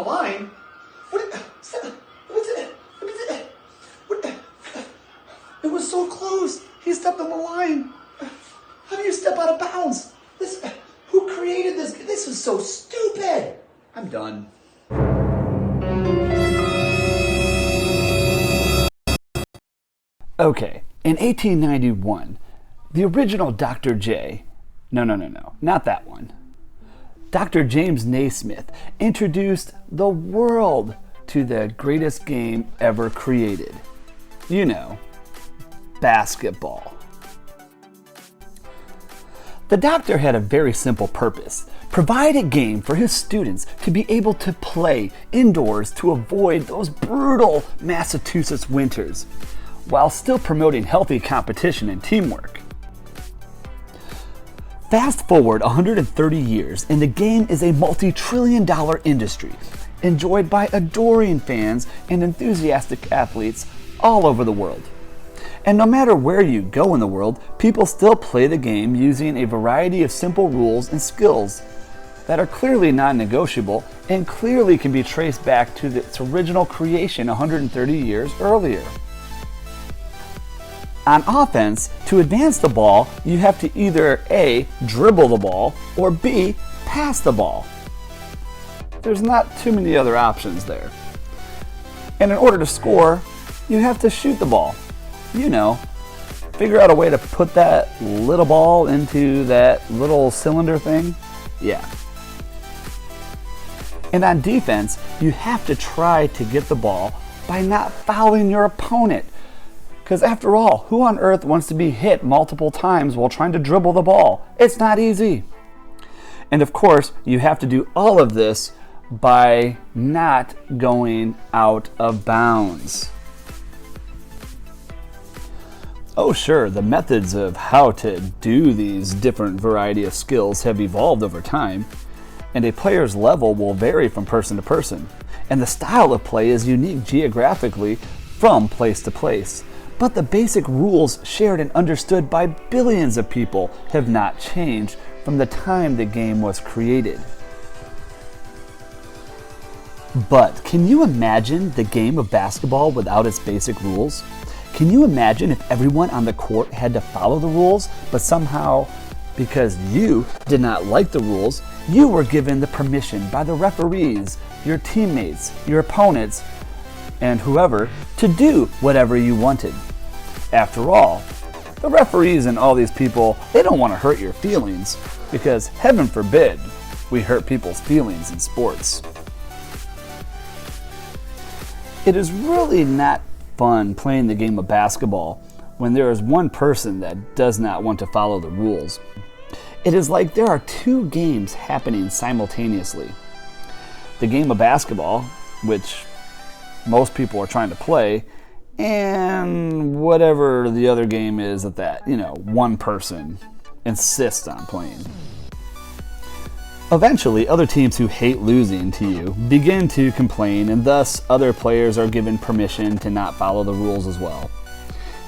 line. What's it? It was so close. He stepped on the line. How do you step out of bounds? Who created this? This is so stupid. I'm done. Okay, in 1891, the original Dr. J, no, not that one. Dr. James Naismith introduced the world to the greatest game ever created. You know, basketball. The doctor had a very simple purpose: provide a game for his students to be able to play indoors to avoid those brutal Massachusetts winters, while still promoting healthy competition and teamwork. Fast forward 130 years, and the game is a multi-trillion-dollar industry, enjoyed by adoring fans and enthusiastic athletes all over the world. And no matter where you go in the world, people still play the game using a variety of simple rules and skills that are clearly non-negotiable and clearly can be traced back to its original creation 130 years earlier. On offense, to advance the ball, you have to either A, dribble the ball, or B, pass the ball. There's not too many other options there. And in order to score, you have to shoot the ball. You know, figure out a way to put that little ball into that little cylinder thing. Yeah. And on defense, you have to try to get the ball by not fouling your opponent. Because after all, who on earth wants to be hit multiple times while trying to dribble the ball? It's not easy. And of course, you have to do all of this by not going out of bounds. Oh sure, the methods of how to do these different variety of skills have evolved over time, and a player's level will vary from person to person, and the style of play is unique geographically from place to place. But the basic rules shared and understood by billions of people have not changed from the time the game was created. But can you imagine the game of basketball without its basic rules? Can you imagine if everyone on the court had to follow the rules, but somehow, because you did not like the rules, you were given the permission by the referees, your teammates, your opponents, and whoever to do whatever you wanted? After all, the referees and all these people, they don't want to hurt your feelings, because heaven forbid we hurt people's feelings in sports. It is really not fun playing the game of basketball when there is one person that does not want to follow the rules. It is like there are two games happening simultaneously. The game of basketball, which most people are trying to play, and whatever the other game is that one person insists on playing. Eventually, other teams who hate losing to you begin to complain, and thus other players are given permission to not follow the rules as well.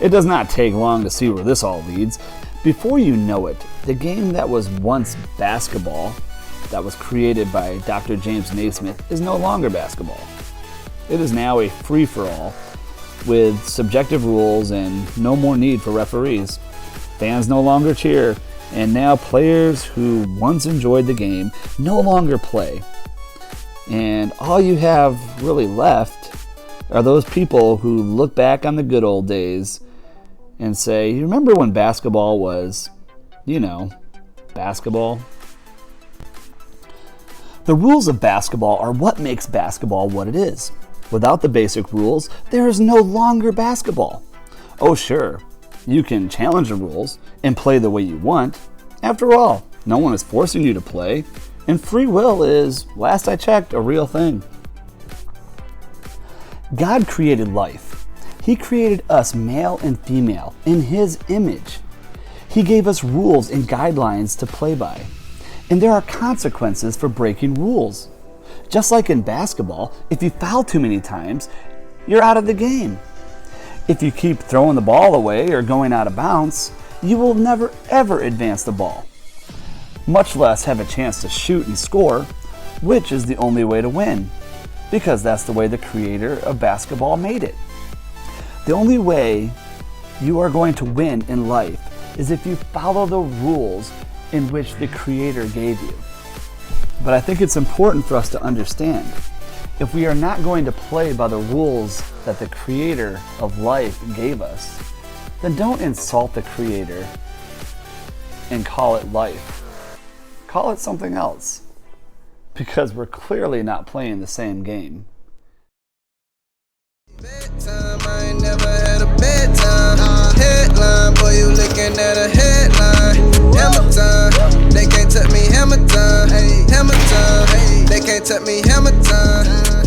It does not take long to see where this all leads. Before you know it, the game that was once basketball, that was created by Dr. James Naismith, is no longer basketball. It is now a free-for-all with subjective rules and no more need for referees. Fans no longer cheer, and now players who once enjoyed the game no longer play. And all you have really left are those people who look back on the good old days and say, you remember when basketball was, basketball? The rules of basketball are what makes basketball what it is. Without the basic rules, there is no longer basketball. Oh sure, you can challenge the rules and play the way you want. After all, no one is forcing you to play, and free will is, last I checked, a real thing. God created life. He created us male and female in His image. He gave us rules and guidelines to play by. And there are consequences for breaking rules. Just like in basketball, if you foul too many times, you're out of the game. If you keep throwing the ball away or going out of bounds, you will never ever advance the ball, much less have a chance to shoot and score, which is the only way to win. because that's the way the creator of basketball made it. The only way you are going to win in life is if you follow the rules in which the creator gave you. But I think it's important for us to understand, if we are not going to play by the rules that the creator of life gave us, then don't insult the creator and call it life. Call it something else, because we're clearly not playing the same game. Bedtime, I ain't never had a bedtime. Headline, boy, you looking at a headline. Hammer time, they can't touch me, hammer time. Hammer time, they can't touch me, hammer time.